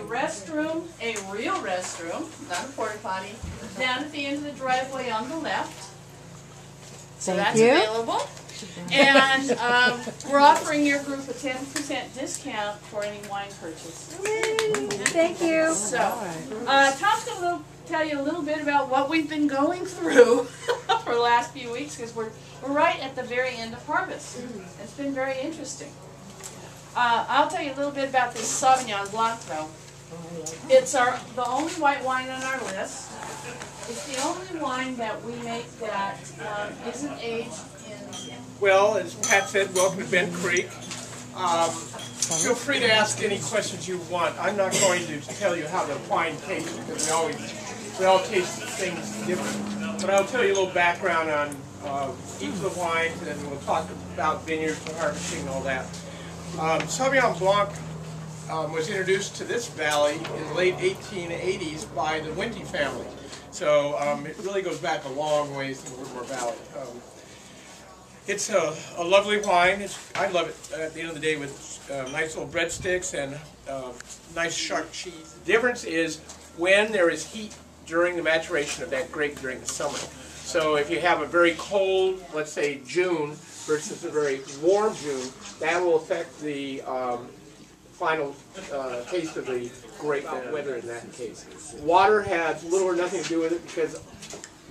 restroom, a real restroom, not a porta potty, down at the end of the driveway on the left. So that's available. And we're offering your group a 10% discount for any wine purchase. Thank you. So, Tom's going to tell you a little bit about what we've been going through for the last few weeks, because we're right at the very end of harvest. It's been very interesting. I'll tell you a little bit about this Sauvignon Blanc, though. It's the only white wine on our list. It's the only wine that we make that isn't aged in... Well, as Pat said, welcome to Bent Creek. Feel free to ask any questions you want. I'm not going to tell you how the wine tastes, because we all taste things different. But I'll tell you a little background on each of the wines, and then we'll talk about vineyards and harvesting and all that. Sauvignon Blanc was introduced to this valley in the late 1880s by the Winty family. So it really goes back a long ways to the Woodmore Valley. It's a lovely wine. I love it at the end of the day with nice little breadsticks and nice sharp cheese. The difference is when there is heat during the maturation of that grape during the summer. So if you have a very cold, let's say June, versus a very warm June, that will affect the final taste of the grape weather in that case. Water has little or nothing to do with it because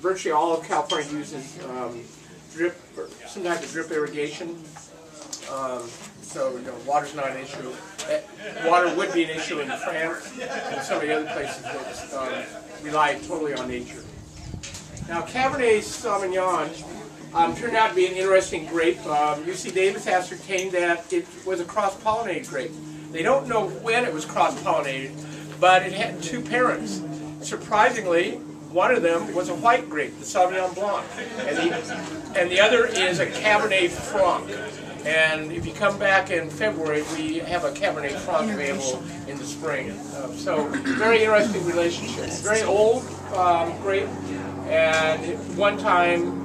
virtually all of California uses drip, or some type of drip irrigation. So water's not an issue. Water would be an issue in France and some of the other places that rely totally on nature. Now Cabernet Sauvignon turned out to be an interesting grape. UC Davis ascertained that it was a cross-pollinated grape. They don't know when it was cross-pollinated, but it had two parents. Surprisingly, one of them was a white grape, the Sauvignon Blanc, and the other is a Cabernet Franc. And if you come back in February, we have a Cabernet Franc available in the spring. So very interesting relationship. Very old grape, and at one time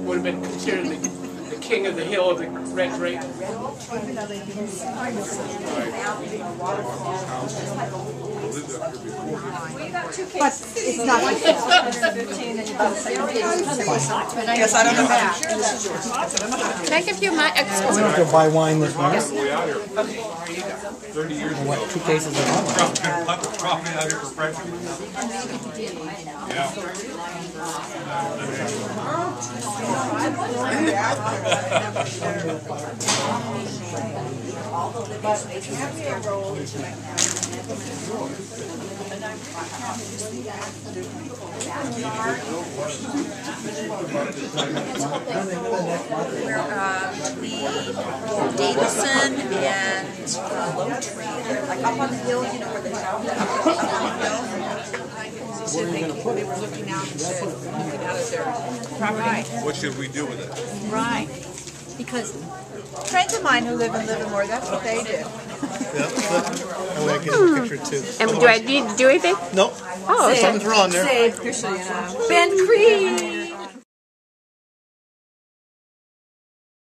would have been considered the king of the hill of the red grape. But it's not like 115 and you got 17. Yes, I don't know how. Can I give you my extra? We have to buy wine this morning. Okay, here you go. 30 years and what, 2 cases of wine? Dropping out here for breakfast. Yeah. The Davison and Low Tree, like up on the hill, you know where the town is, up on the hill. They were looking out at their property. What should we do with it? Right. Because friends of mine who live in Livermore, that's what they do. Yeah, I want to get a picture too. And do I need to do anything? Nope. Oh, okay. Something's wrong there. Bent Creek.